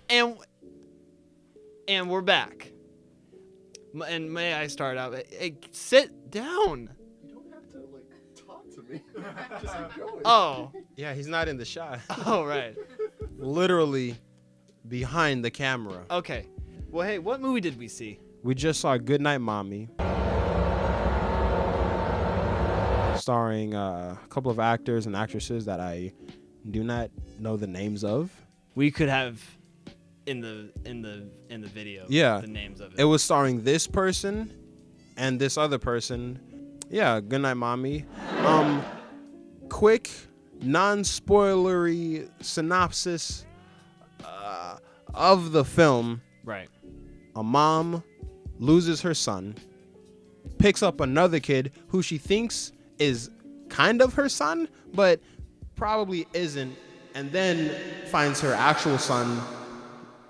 And we're back. And may I start out? Hey, sit down. You don't have to talk to me. Just keep going. Oh. Yeah, he's not in the shot. Oh, right. Literally behind the camera. Okay. Well, hey, what movie did we see? We just saw Goodnight Mommy, starring a couple of actors and actresses that I do not know the names of. We could have in the video. Yeah. The names of it. It was starring this person and this other person. Yeah, Goodnight Mommy. Quick, non-spoilery synopsis of the film. Right. A mom loses her son, picks up another kid who she thinks is kind of her son, but probably isn't, and then finds her actual son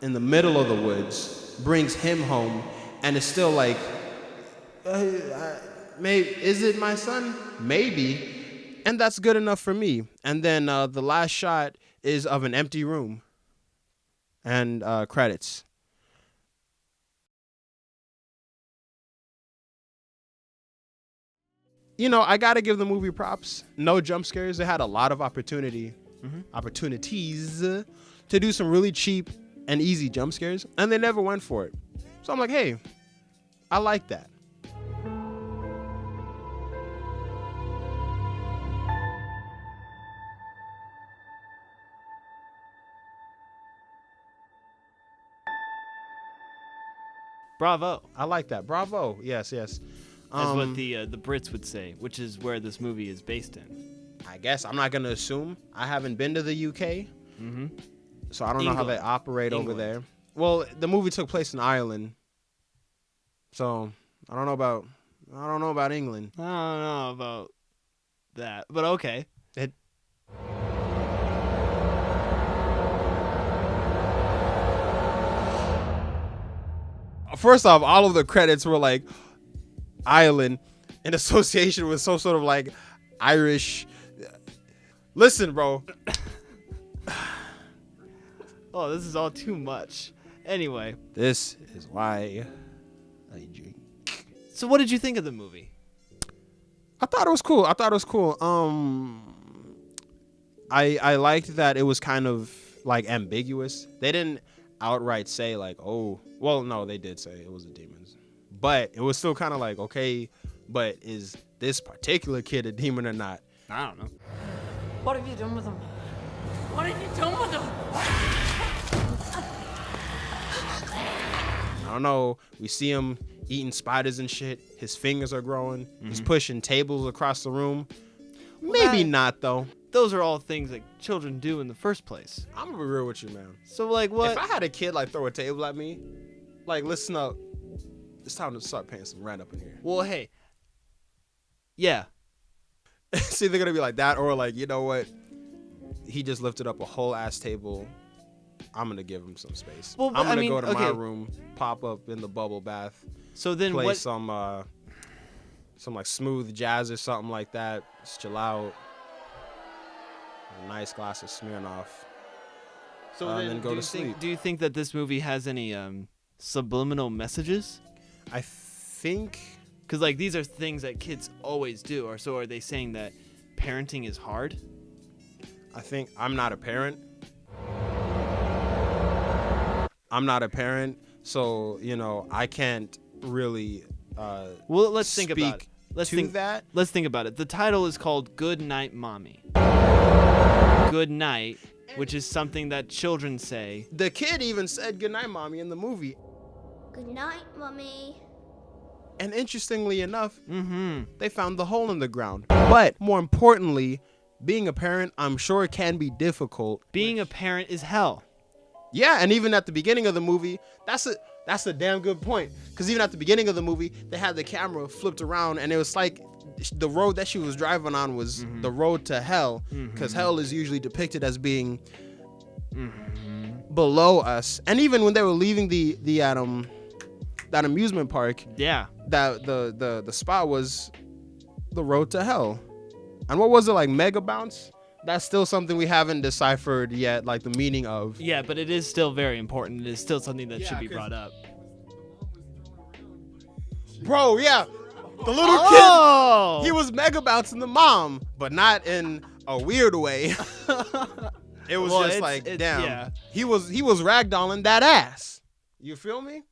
in the middle of the woods, brings him home, and is still like, maybe, is it my son? Maybe. And that's good enough for me. And then the last shot is of an empty room and credits. You know, I gotta give the movie props. No jump scares. They had a lot of opportunities to do some really cheap and easy jump scares, and they never went for it. So I'm like, hey, I like that. Bravo. I like that. Bravo. Yes. That's what the Brits would say, which is where this movie is based in. I guess I'm not gonna assume. I haven't been to the UK, so I don't know how they operate over there. Well, the movie took place in Ireland, so I don't know about England. I don't know about that, but okay. First off, all of the credits were like Ireland in association with some sort of like Irish. Listen, bro. Oh, this is all too much. Anyway. This is why I drink. So what did you think of the movie? I thought it was cool. I liked that it was kind of like ambiguous. They didn't outright say like, oh, well, no, they did say it was the demons. But it was still kind of like, okay, but is this particular kid a demon or not? I don't know. What have you done with him? What have you done with him? I don't know. We see him eating spiders and shit. His fingers are growing. He's pushing tables across the room. Maybe not, though. Those are all things that children do in the first place. I'm gonna be real with you, man. So, like, what? If I had a kid, like, throw a table at me, like, listen up. It's time to start paying some rent up in here. Well, hey. Yeah. It's either gonna be like that or, like, you know what? He just lifted up a whole ass table. I'm gonna give him some space. Well, I'm gonna I mean, go to my okay. room, pop up in the bubble bath, So then play what? some like smooth jazz or something like that. Just chill out. A nice glass of Smirnoff. So then go to sleep. Do you think that this movie has any subliminal messages? I think Because like these are things that kids always do. Or so are they saying that parenting is hard? I'm not a parent. So, you know, I can't really Well, let's think about it. Let's think about it. The title is called Good Night, Mommy. Good night, which is something that children say. The kid even said goodnight, mommy, in the movie. Good night, Mommy. And interestingly enough, they found the hole in the ground. But more importantly, being a parent, I'm sure it can be difficult. Being a parent is hell. Yeah, and even at the beginning of the movie, that's a damn good point. Because even at the beginning of the movie, they had the camera flipped around, and it was like the road that she was driving on was the road to hell. Because hell is usually depicted as being below us. And even when they were leaving that amusement park, Yeah. that the spot was the road to hell. And what was it, like Mega Bounce? That's still something we haven't deciphered yet, like the meaning of. Yeah, but it is still very important. It is still something that should be 'cause- brought up. Bro, yeah. The little Oh! kid, he was mega bouncing the mom, but not in a weird way. It was Well, just it's- like, it's- damn. yeah. He was ragdolling that ass. You feel me?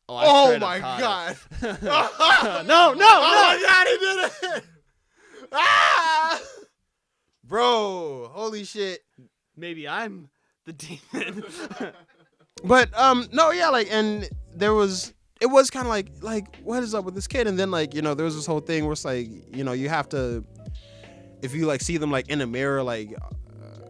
I Oh straight up my caught god. it. no, Oh my god, he did it. Ah! Bro, holy shit. Maybe I'm the demon. But no, yeah, like, and it was kind of like what is up with this kid? And then like, there was this whole thing where it's like, you have to, if you like see them like in a mirror, like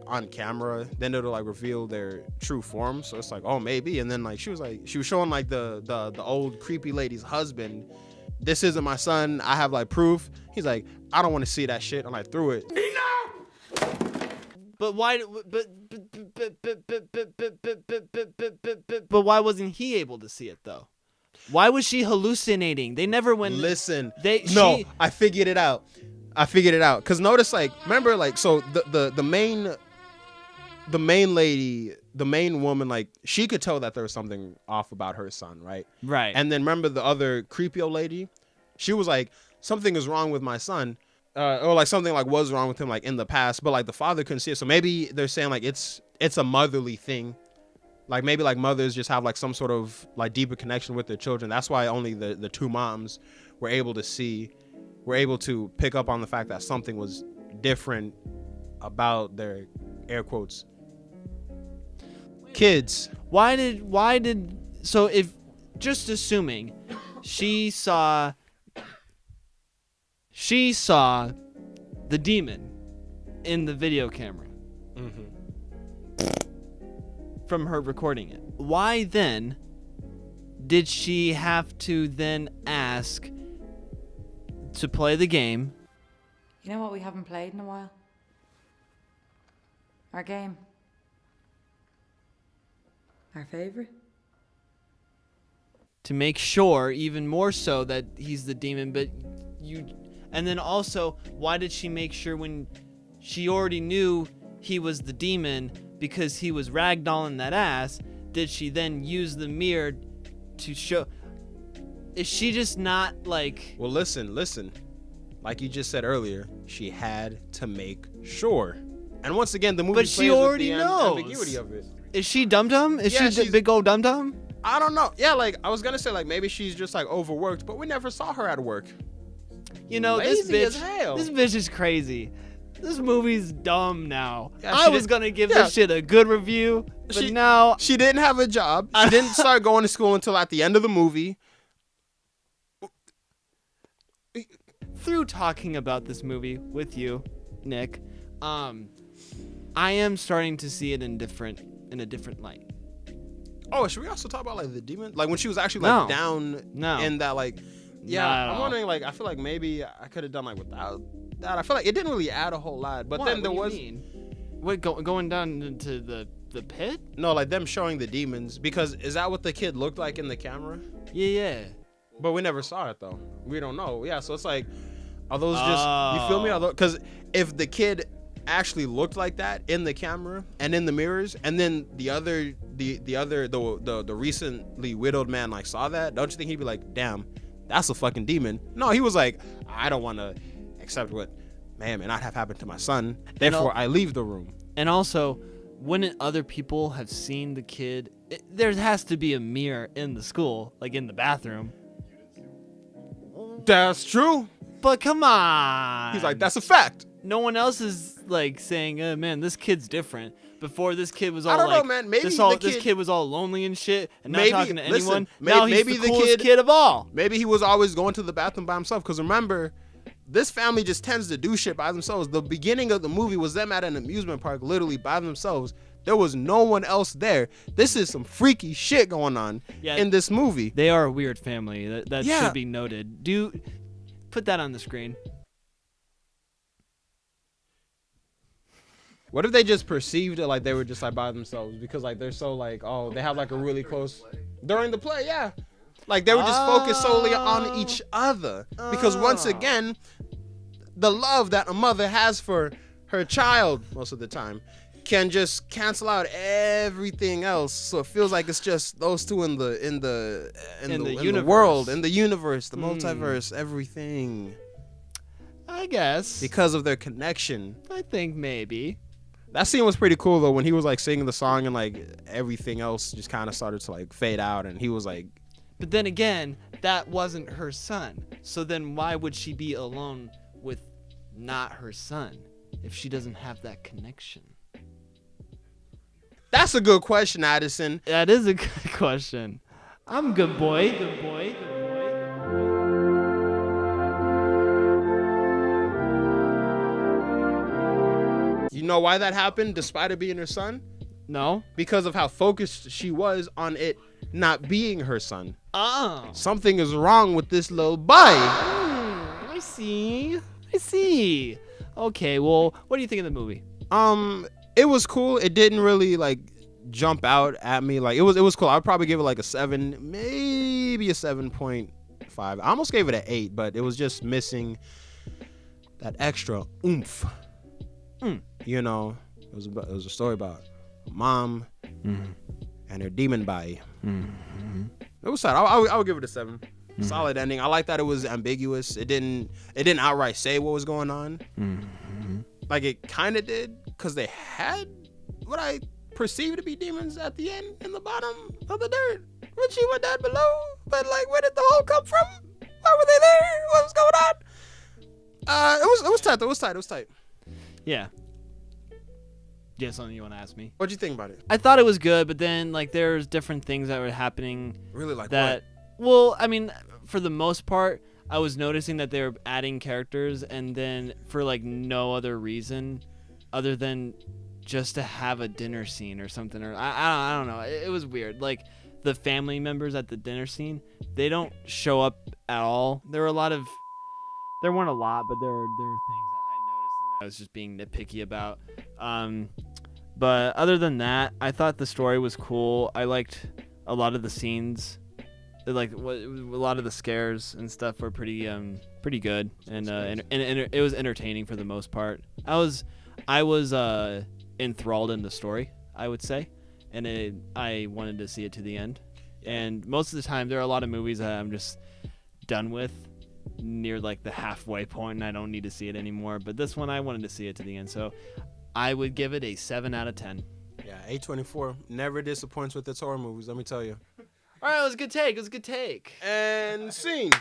on camera, then it'll like reveal their true form. So it's like, oh, maybe. And then like she was showing like the old creepy lady's husband. This isn't my son. I have like proof. He's like, I don't want to see that shit. And I threw it. But why? But why wasn't he able to see it though? Why was she hallucinating? They never went. Listen, She, I figured it out. Cause notice, like, remember, like, so the main lady, the main woman, like, she could tell that there was something off about her son, right? right. And then remember the other creepy old lady, she was like, something is wrong with my son. Or like something like was wrong with him like in the past, but like the father couldn't see it. So maybe they're saying like it's a motherly thing. Like maybe like mothers just have like some sort of like deeper connection with their children. That's why only the two moms were able to pick up on the fact that something was different about their air quotes kids. Why did so if just assuming she saw the demon in the video camera from her recording it, why then did she have to then ask to play the game? You know what we haven't played in a while? Our game. Our favorite. To make sure even more so that he's the demon, and then also, why did she make sure when she already knew he was the demon because he was ragdolling that ass, did she then use the mirror to show? Is she just not like... Well, listen. Like you just said earlier, she had to make sure. And once again, the movie But she plays with already the knows. ambiguity of it. Is she dum-dum? Is Yeah, she the she's- big old dum-dum? I don't know. Yeah, like I was gonna say, like maybe she's just like overworked, but we never saw her at work. You know, Lazy this as bitch. hell. This bitch is crazy. This movie's dumb now. Yeah, I she was did- gonna give yeah. this shit a good review, but She- now She didn't have a job. She didn't start going to school until at the end of the movie. through talking about this movie with you, Nick, I am starting to see it in a different light. Oh, should we also talk about like the demon? Like when she was actually like No. down No. in that like yeah, Not at I'm all. wondering like I feel like maybe I could have done like without that. I feel like it didn't really add a whole lot. But What? then there What was do you mean? Wait, going down into the pit? no like them showing the demons because is that what the kid looked like in the camera? Yeah. But we never saw it though. We don't know. Yeah, so it's like are those just you feel me? Because if the kid actually looked like that in the camera and in the mirrors, and then the recently widowed man like saw that, don't you think he'd be like, damn, that's a fucking demon? No, he was like, I don't want to accept what may not have happened to my son. Therefore, I leave the room. And also, wouldn't other people have seen the kid? There has to be a mirror in the school, like in the bathroom. That's true. But come on. He's like, that's a fact. No one else is like saying, "Oh man, this kid's different." Before this kid was all I don't know, like, man. Maybe this kid was all lonely and shit, and not Maybe- talking to listen, anyone. may- Now he's maybe the the coolest kid- kid of all. Maybe he was always going to the bathroom by himself. Because remember, this family just tends to do shit by themselves. The beginning of the movie was them at an amusement park, literally by themselves. There was no one else there. This is some freaky shit going on in this movie. They are a weird family. That Yeah. should be noted. Put that on the screen. What if they just perceived it like they were just like by themselves because like they're so like, oh, they have like a really close during the play, yeah. Like they were just focused solely on each other. Because once again, the love that a mother has for her child most of the time can just cancel out everything else. So it feels like it's just those two in the world, in the universe, the multiverse, everything. I guess. Because of their connection. I think maybe. That scene was pretty cool though, when he was like singing the song and like everything else just kind of started to like fade out, and he was like. But then again, that wasn't her son. So then why would she be alone with not her son if she doesn't have that connection? That's a good question, Addison. That is a good question. I'm good boy. Good boy. Good boy. You know why that happened despite it being her son? No. Because of how focused she was on it not being her son. Oh. Something is wrong with this little boy. I see. Okay, well, what do you think of the movie? It was cool. It didn't really like jump out at me. Like it was cool. I'd probably give it like a 7, maybe a 7.5. I almost gave it an 8, but it was just missing that extra oomph. You know, it was a story about a mom and her demon body. It was sad. I would give it a 7. Solid ending. I like that it was ambiguous. It didn't outright say what was going on. Like it kind of did, because they had what I perceived to be demons at the end in the bottom of the dirt when she went down below. But like, where did the hole come from? Why were they there? What was going on? It was tight. It was tight. Yeah. Do you have something you want to ask me? What'd you think about it? I thought it was good, but then like there's different things that were happening. Really, like that? Well, I mean, for the most part, I was noticing that they were adding characters, and then for like no other reason, other than just to have a dinner scene or something. Or I don't know. It was weird. Like the family members at the dinner scene, they don't show up at all. There weren't a lot, but there were things that I noticed and I was just being nitpicky about. But other than that, I thought the story was cool. I liked a lot of the scenes. A lot of the scares and stuff were pretty good, and it was entertaining for the most part. I was enthralled in the story, I would say, and I wanted to see it to the end. And most of the time, there are a lot of movies that I'm just done with near like the halfway point, and I don't need to see it anymore. But this one, I wanted to see it to the end, so I would give it a 7 out of 10. Yeah, A24 never disappoints with its horror movies. Let me tell you. All right, it was a good take. And scene.